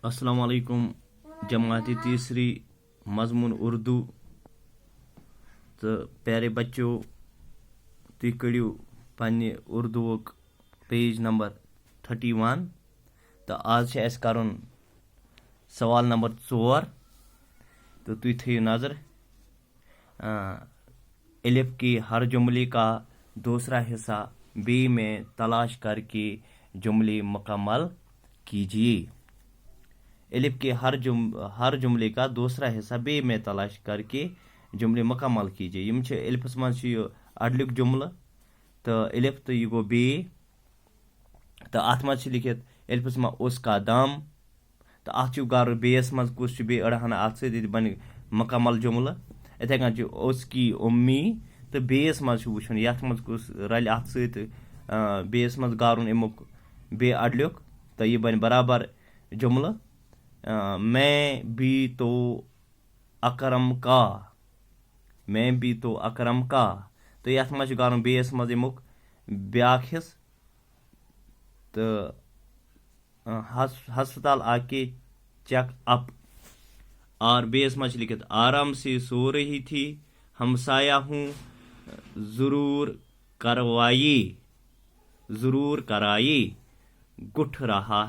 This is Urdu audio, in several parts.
السلام علیکم جماعت تیسری مضمون اردو تو پیارے بچوں تھی کڑیو پنہ اردو پیج نمبر 31 تو آج ہے اس کرن سوال نمبر 4 تو تھی تھیو نظر الف کے ہر جملے کا دوسرا حصہ بی میں تلاش کر کے جملے مکمل کیجیے. الف کے ہر جملے کا دوسرا حصہ بی میں تلاش کر کے جملے مکمل کیجیے. یم چھ الفس مز اڈلیک جملہ تو الف تو یہ گو بی تو ات مز لکھت الفس مز اس کا دم تو ات گر بیس مز کس بی اڑہنا ات ست بن مکمل جملہ. اتھے کن اس کی امی تو بیس مز وچن یت مز کس رل ات ست بیس مز گارن امیک بی اڈلیک تو یہ بن برابر جملہ. میں بھی تو اکرم کا میں بھی تو اکرم کا تو یت مز گارن بیس مز امیک بیاکھ حص تو ہسپتال آ کے چیک اپ اور بیس مز لکھت آرام سے سو رہی تھی ہمسایہ ہوں ضرور کرائیے گٹھ رہا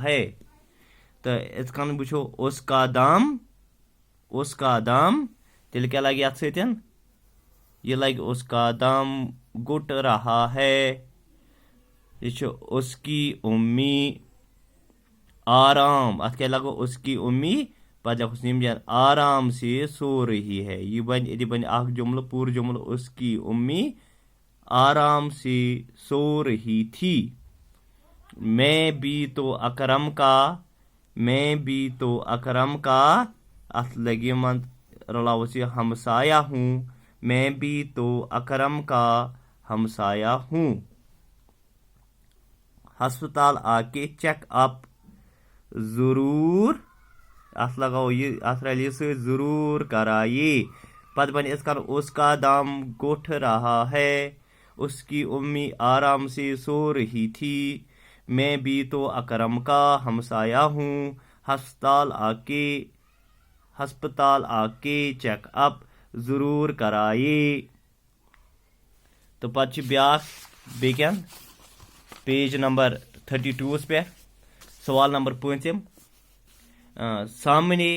ہے تو ات کن وچھو اس کا دام تیل کیا لگی ات ستن یہ لگ اس کا دام گٹ رہا ہے. یہ اس کی امی آرام ات کیا لگو اس کی امی پتہ لکھوس نیم جان آرام سے سو رہی ہے. یہ بن اخ جملہ پور جملہ اس کی امی آرام سے سو رہی تھی. میں بھی تو اکرم کا ات لگی من رلاوس یہ ہمسایہ ہوں میں بھی تو اکرم کا ہمسایہ ہوں. ہسپتال آ کے چیک اپ ضرور ات لگاؤ یہ ات رلی سے ضرور کرائیے. پتہ بن اس اس کا دم گٹھ رہا ہے اس کی امی آرام سے سو رہی تھی میں بھی تو اکرم کا ہمسایہ ہوں ہسپتال آ کے چیک اپ ضرور کرائیے. تو پتہ بیاکھ پیج نمبر 32 پہ سوال نمبر 5 سامنے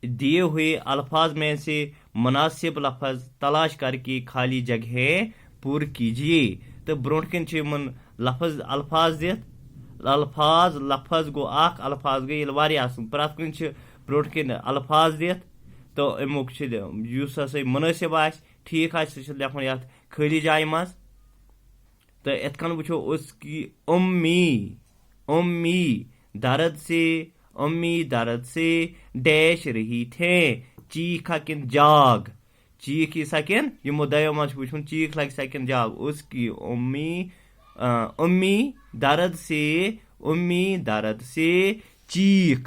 دیے ہوئے الفاظ میں سے مناسب لفظ تلاش کر کے خالی جگہیں پر کیجیے. تو برونٹ کن الفاظ دت لفظ گو اخ الفاظ گئی واریاہ پرت کن برونٹ کن الفاظ دت تو امیک اس ہسا مناسب آس ٹھیک آس سہ لکھن یت خالی جائے مز. تو ات کن وچھو اس کی امی درد سے ڈیش رہی تھے چیخ کن جاگ چیخ یہ سکن یمو دیو مز وچھن چیخ لگ سکن جاگ. اس کی امی درد سے چیخ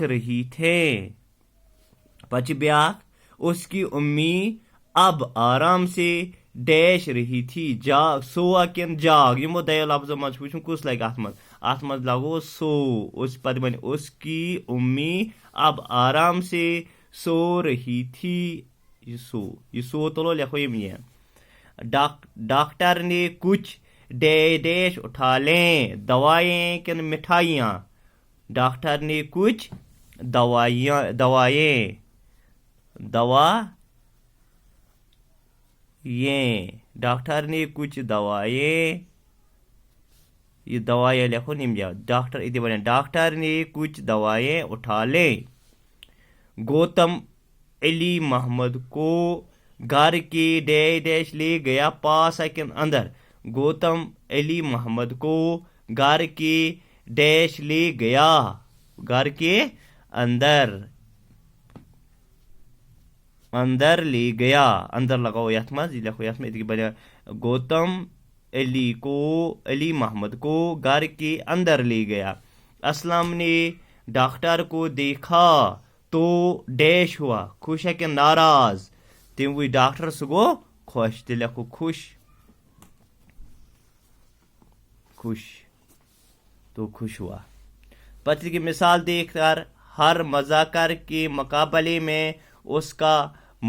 رہی تھے. پچھ بیاکھ اس کی امی اب آرام سے ڈیش رہی تھی جاگ سوا کن جاگ یمو دیو لفظ مز وچھن کس لگ ات مز لگو سو. اس پتہ بن اس کی امی اب آرام سے سو رہی تھی یہ سو تلو لکھو یہ ڈاکٹر نے کچھ ڈیش اٹھا لیں دوائیں کن مٹھائیاں. ڈاکٹر نے کچھ دوائیں ڈاکٹر نے کچھ دوائیں یہ دوائیں لکھو نیم جا ڈاکٹر نے کچھ دوائیں اٹھا لیں. گوتم علی محمد کو گھر کے ڈیش لے گیا پاس کن اندر. گوتم علی محمد کو گھر کے ڈیش لے گیا گھر کے اندر لے گیا اندر لگاؤ یت مز یہ لکھو یت میں بنیا گوتم علی محمد کو گھر کے اندر لے گیا. اسلم نے ڈاکٹر کو دیکھا تو ڈیش ہوا خوش ہے کہ ناراض تم وہ ڈاکٹر سہ گو خوش تیٚلہِ لیکھو خوش خوش تو خوش ہوا. پتر کی مثال دیکھ کر ہر مذاکر کے مقابلے میں اس کا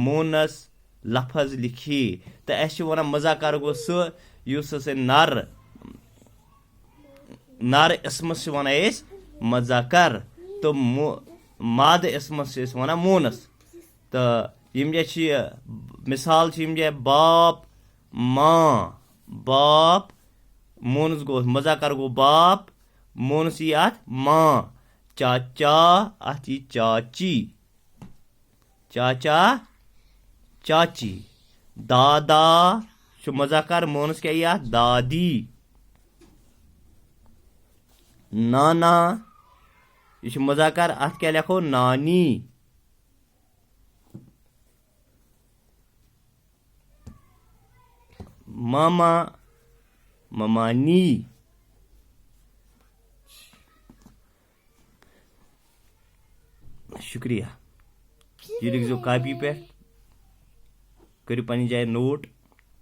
مونس لفظ لکھیے. تو اَسہِ وَنان مذاکر گوٚو سُہ یُس ہسا نر اسمس چھِ وَنان أسۍ مذاکر تہٕ مادٕ اسمس چھِ أسۍ وَنان مونس. تہٕ یِم جایہِ چھِ مثال چھِ یِم جایہِ باپ ماں. باپ مونس گوٚو مذاکر گوٚو باپ مونس یی اتھ ماں. چاچا اتھ یی چاچی. چاچا چاچی. دادا چھُ مذاکر مونس کیٛاہ یی اتھ دادی. نانا یہ چھُ مذاکر اتھ کیٛاہ لیکھو نانی. ماما ممانی. شکریہ. یہ لکھزیو کاپی پہ کٔرِو پننہِ جایہِ نوٹ.